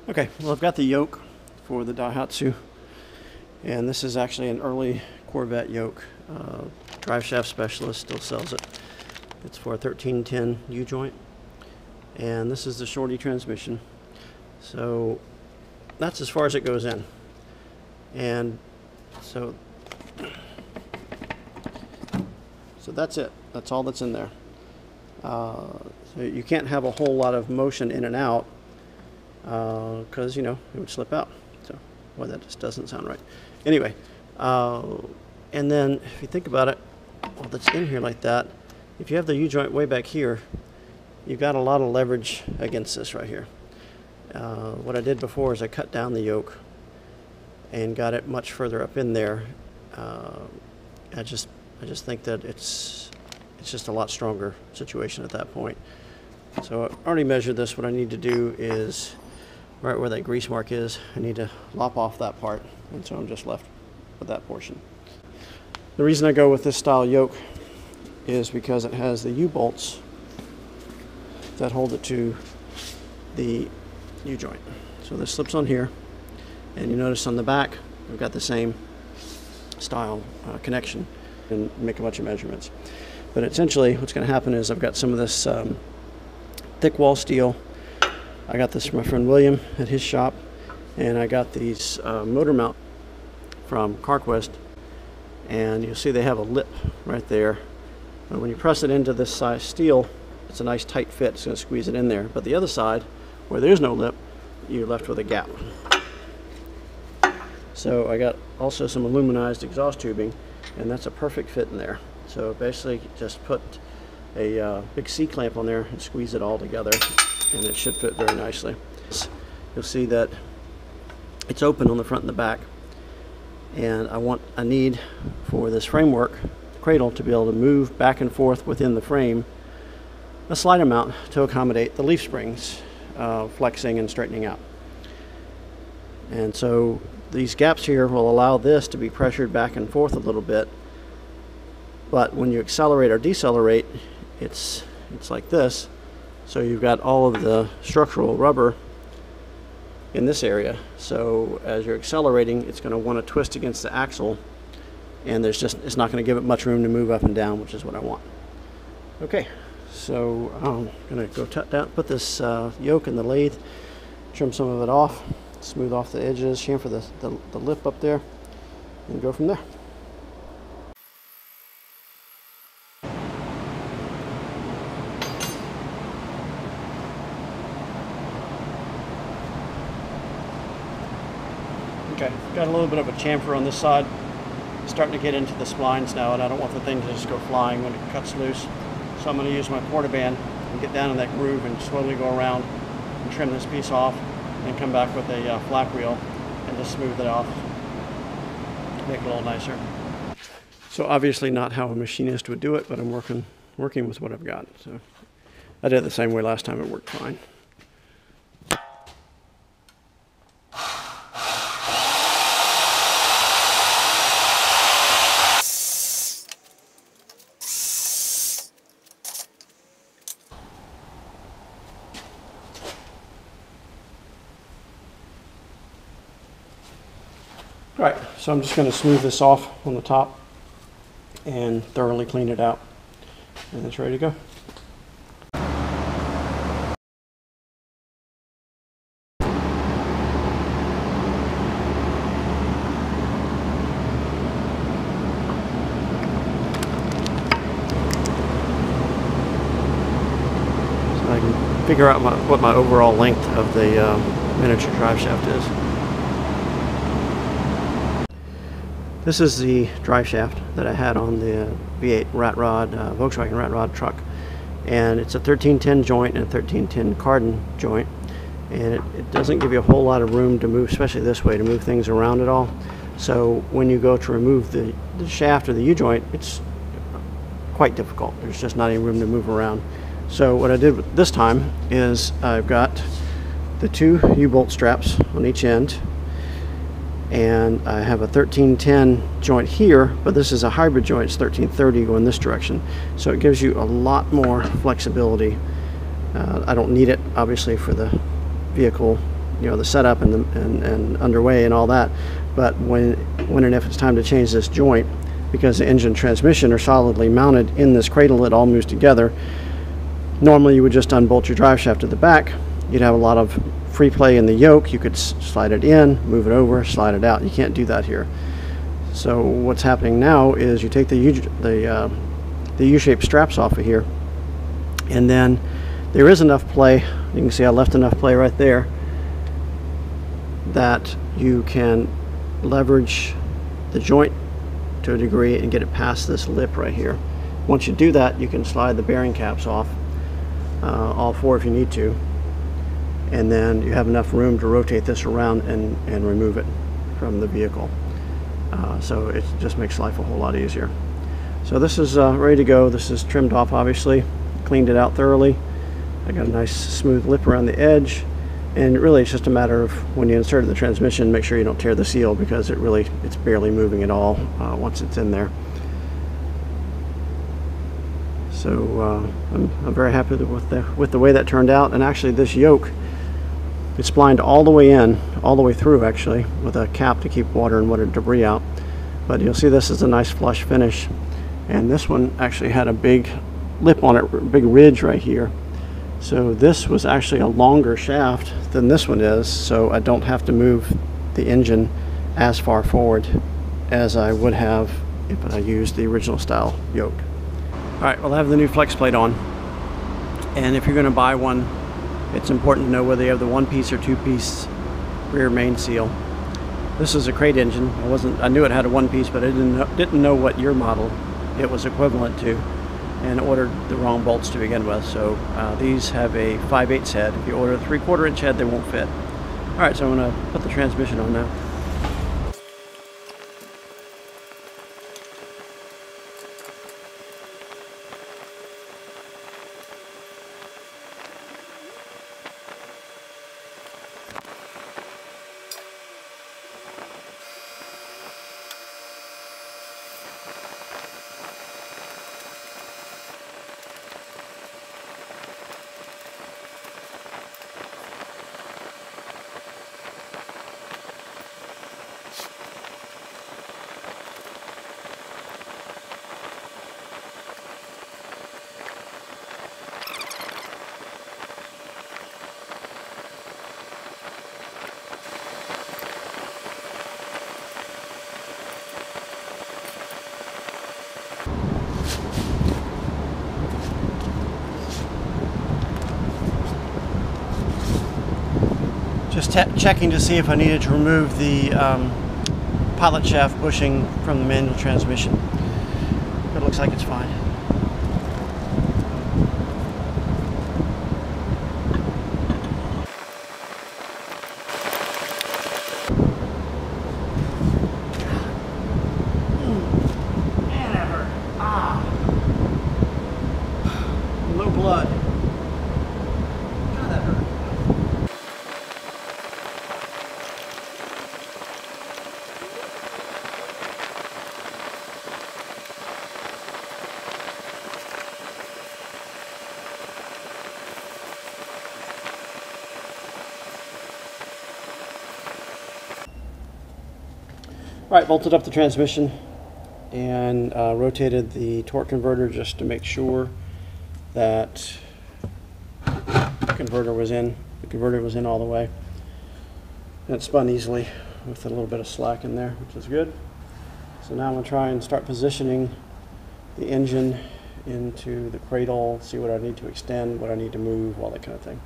Okay, well, I've got the yoke for the Daihatsu, and this is actually an early Corvette yoke. Drive Shaft Specialist still sells it. It's for a 1310 U-joint, and this is the Shorty transmission. So that's as far as it goes in. And so that's it. That's all that's in there. So you can't have a whole lot of motion in and out because, you know, it would slip out. So, well, that just doesn't sound right. Anyway, and then if you think about it, well, that's in here like that. If you have the U-joint way back here, you've got a lot of leverage against this right here. What I did before is I cut down the yoke and got it much further up in there. I just think that it's just a lot stronger situation at that point. So I've already measured this. What I need to do is right where that grease mark is, I need to lop off that part, and so I'm just left with that portion. The reason I go with this style yoke is because it has the U-bolts that hold it to the U-joint. So this slips on here, and you notice on the back we've got the same style connection, and make a bunch of measurements. But essentially what's going to happen is I've got some of this thick wall steel. I got this from my friend William at his shop, and I got these motor mount from CarQuest, and you'll see they have a lip right there. And when you press it into this size steel, it's a nice tight fit. It's going to squeeze it in there. But the other side, where there's no lip, you're left with a gap. So I got also some aluminized exhaust tubing, and that's a perfect fit in there. So basically just put a big C-clamp on there and squeeze it all together, and it should fit very nicely. You'll see that it's open on the front and the back, and I need for this framework cradle to be able to move back and forth within the frame a slight amount to accommodate the leaf springs flexing and straightening out. And so these gaps here will allow this to be pressured back and forth a little bit, but when you accelerate or decelerate, it's like this. So you've got all of the structural rubber in this area. So as you're accelerating, it's going to want to twist against the axle, and it's not going to give it much room to move up and down, which is what I want. Okay, so I'm going to go put this yoke in the lathe, trim some of it off, smooth off the edges, chamfer the lip up there, and go from there. Okay, got a little bit of a chamfer on this side. Starting to get into the splines now, and I don't want the thing to just go flying when it cuts loose. So I'm going to use my portaband and get down in that groove and slowly go around and trim this piece off, and come back with a flap wheel and just smooth it off, make it a little nicer. So obviously not how a machinist would do it, but I'm working with what I've got. So I did it the same way last time, it worked fine. Right, so I'm just going to smooth this off on the top and thoroughly clean it out, and it's ready to go. So I can figure out what my overall length of the miniature drive shaft is. This is the drive shaft that I had on the V8 Rat Rod, Volkswagen Rat Rod truck, and it's a 1310 joint and a 1310 Cardan joint, and it doesn't give you a whole lot of room to move, especially this way, to move things around at all. So when you go to remove the shaft or the U-joint, it's quite difficult. There's just not any room to move around. So what I did this time is I've got the two U-bolt straps on each end, and I have a 1310 joint here, but this is a hybrid joint. It's 1330 going this direction, so it gives you a lot more flexibility. I don't need it obviously for the vehicle you know, the setup and underway and all that. But when and if it's time to change this joint, because the engine transmission are solidly mounted in this cradle, it all moves together. Normally you would just unbolt your drive shaft to the back. You'd have a lot of free play in the yoke. You could slide it in, move it over, slide it out. You can't do that here. So what's happening now is you take the U-shaped straps off of here, and then there is enough play. You can see I left enough play right there that you can leverage the joint to a degree and get it past this lip right here. Once you do that, you can slide the bearing caps off, all four if you need to, and then you have enough room to rotate this around and remove it from the vehicle. So it just makes life a whole lot easier. So this is ready to go. This is trimmed off, obviously, cleaned it out thoroughly. I got a nice smooth lip around the edge, and really it's just a matter of when you insert the transmission, make sure you don't tear the seal, because it's barely moving at all once it's in there. So I'm very happy with the way that turned out. And actually this yoke, it's splined all the way in, all the way through actually, with a cap to keep water and water debris out. But you'll see this is a nice flush finish. And this one actually had a big lip on it, a big ridge right here. So this was actually a longer shaft than this one is, so I don't have to move the engine as far forward as I would have if I used the original style yoke. Alright, well I have the new flex plate on, and if you're going to buy one, it's important to know whether you have the one-piece or two-piece rear main seal. This is a crate engine. I knew it had a one-piece, but I didn't know what year model it was equivalent to, and ordered the wrong bolts to begin with. So these have a 5/8 head. If you order a 3/4 inch head, they won't fit. Alright, so I'm going to put the transmission on now. Just checking to see if I needed to remove the pilot shaft bushing from the manual transmission. It looks like it's fine. Man, that hurt. Ah. Low blood. God, that hurt. Alright, bolted up the transmission and rotated the torque converter just to make sure that the converter was in. The converter was in all the way. And it spun easily with a little bit of slack in there, which is good. So now I'm going to try and start positioning the engine into the cradle, see what I need to extend, what I need to move, all that kind of thing.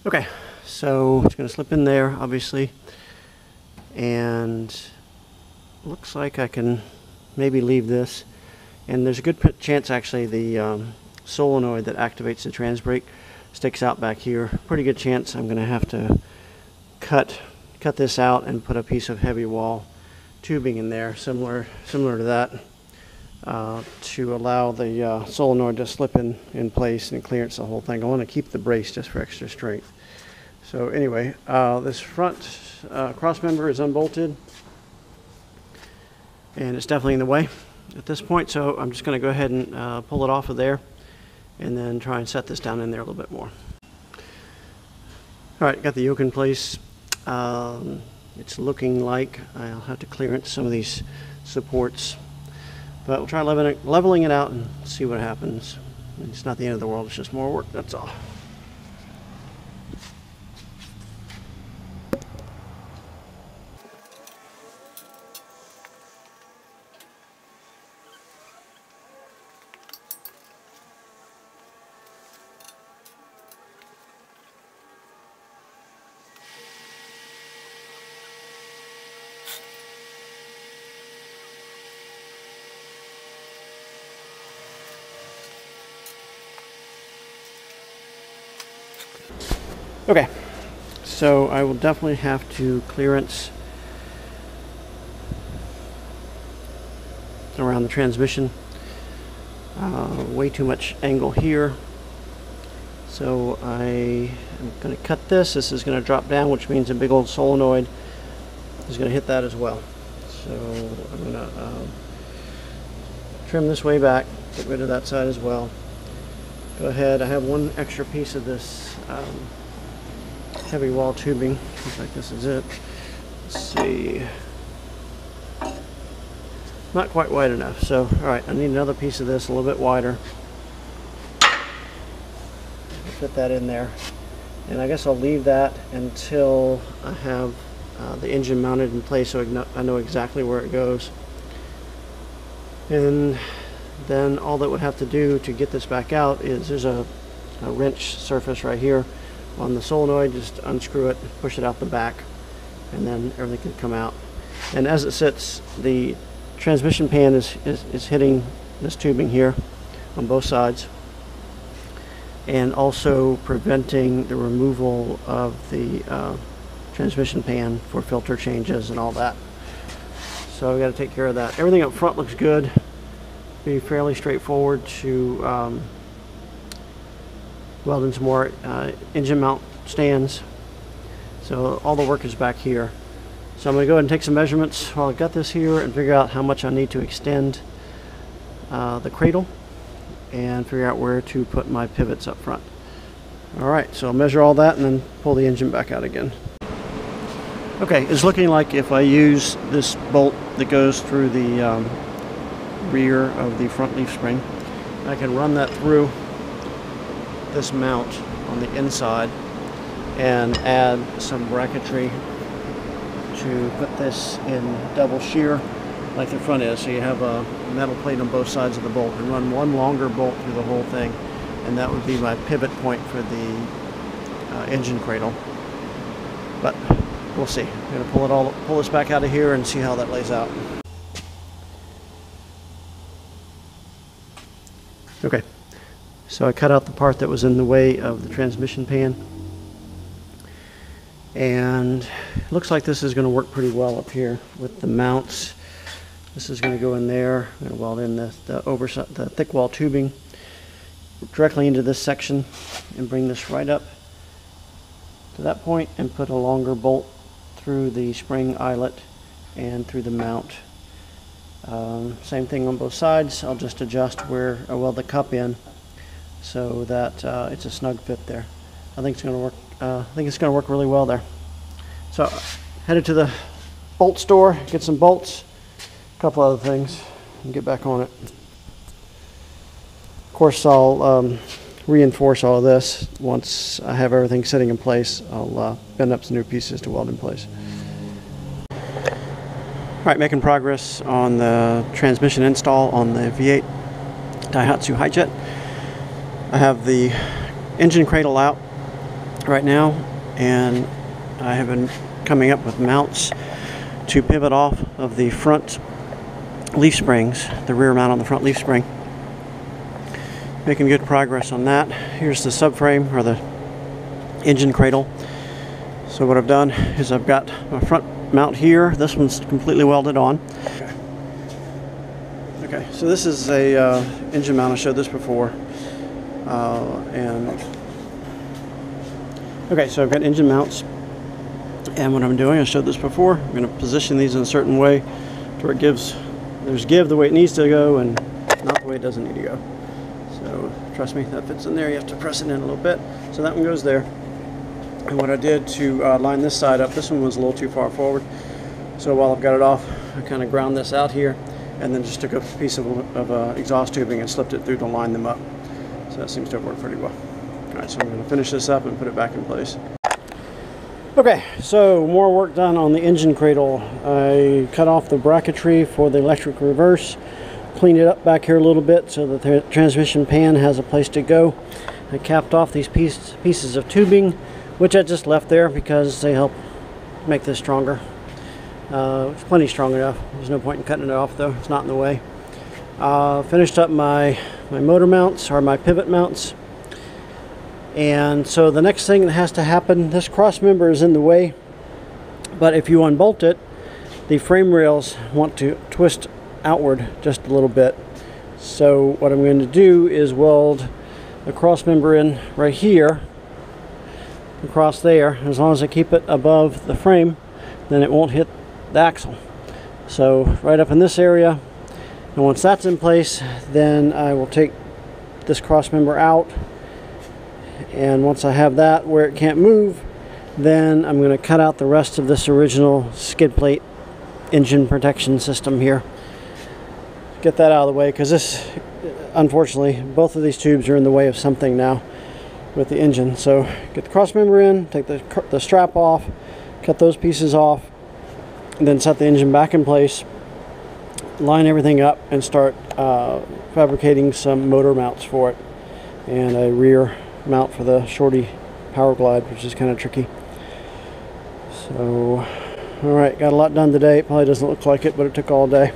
Okay, so it's going to slip in there, obviously, and looks like I can maybe leave this. And there's a good chance, actually, the solenoid that activates the trans brake sticks out back here. Pretty good chance I'm going to have to cut cut this out and put a piece of heavy wall tubing in there, similar to that, to allow the solenoid to slip in place and clearance the whole thing. I want to keep the brace just for extra strength. So anyway, this front cross member is unbolted, and it's definitely in the way at this point, so I'm just going to go ahead and pull it off of there and then try and set this down in there a little bit more. Alright, got the yoke in place. It's looking like I'll have to clearance some of these supports, but we'll try leveling it out and see what happens. It's not the end of the world, it's just more work, that's all. Okay, so I will definitely have to clearance around the transmission. Way too much angle here. So I am going to cut this. This is going to drop down, which means a big old solenoid is going to hit that as well. So I'm going to trim this way back, get rid of that side as well. Go ahead, I have one extra piece of this heavy wall tubing. Looks like this is it. Let's see. Not quite wide enough. So, alright, I need another piece of this a little bit wider. Fit that in there. And I guess I'll leave that until I have the engine mounted in place so I know exactly where it goes. And then all that would have to do to get this back out is there's a wrench surface right here on the solenoid. Just unscrew it, push it out the back, and then everything can come out. And as it sits, the transmission pan is hitting this tubing here on both sides, and also preventing the removal of the transmission pan for filter changes and all that. So we got to take care of that. Everything up front looks good. Be fairly straightforward to weld in some more engine mount stands. So all the work is back here. So I'm going to go ahead and take some measurements while I've got this here and figure out how much I need to extend the cradle and figure out where to put my pivots up front. Alright, so I'll measure all that and then pull the engine back out again. Okay, it's looking like if I use this bolt that goes through the rear of the front leaf spring, I can run that through this mount on the inside and add some bracketry to put this in double shear like the front is, so you have a metal plate on both sides of the bolt, and run one longer bolt through the whole thing, and that would be my pivot point for the engine cradle. But we'll see. I'm going to pull this back out of here and see how that lays out. Okay, so I cut out the part that was in the way of the transmission pan, and it looks like this is going to work pretty well up here with the mounts. This is going to go in there. I'm going to weld in the thick wall tubing directly into this section and bring this right up to that point and put a longer bolt through the spring eyelet and through the mount. Same thing on both sides. I'll just adjust where I weld the cup in so that it's a snug fit there. I think it's going to work. I think it's going to work really well there. So headed to the bolt store, get some bolts, a couple other things, and get back on it. Of course, I'll reinforce all of this once I have everything sitting in place. I'll bend up some new pieces to weld in place. Alright, making progress on the transmission install on the V8 Daihatsu Hi-Jet. I have the engine cradle out right now, and I have been coming up with mounts to pivot off of the front leaf springs, the rear mount on the front leaf spring. Making good progress on that. Here's the subframe, or the engine cradle. So what I've done is I've got my front mount here. This one's completely welded on. Okay, so this is a engine mount. I showed this before. Okay, so I've got engine mounts. And what I'm doing, I showed this before, I'm going to position these in a certain way to where there's give the way it needs to go and not the way it doesn't need to go. So trust me, that fits in there. You have to press it in a little bit. So that one goes there. And what I did to line this side up, this one was a little too far forward. So while I've got it off, I kind of ground this out here and then just took a piece of exhaust tubing and slipped it through to line them up. So that seems to have worked pretty well. All right, so I'm going to finish this up and put it back in place. Okay, so more work done on the engine cradle. I cut off the bracketry for the electric reverse, cleaned it up back here a little bit so that the transmission pan has a place to go. I capped off these pieces of tubing, which I just left there because they help make this stronger. It's plenty strong enough. There's no point in cutting it off though, it's not in the way. Finished up my motor mounts, or my pivot mounts. And so the next thing that has to happen, this cross member is in the way, but if you unbolt it, the frame rails want to twist outward just a little bit. So what I'm going to do is weld the cross member in right here, across there. As long as I keep it above the frame, then it won't hit the axle. So right up in this area, and once that's in place, then I will take this cross member out. And once I have that where it can't move, then I'm going to cut out the rest of this original skid plate engine protection system here. Get that out of the way, because this, unfortunately, both of these tubes are in the way of something now with the engine. So get the cross member in, take the strap off, cut those pieces off, and then set the engine back in place, line everything up, and start fabricating some motor mounts for it, and a rear mount for the Shorty Power Glide, which is kind of tricky. So, alright, got a lot done today. It probably doesn't look like it, but it took all day.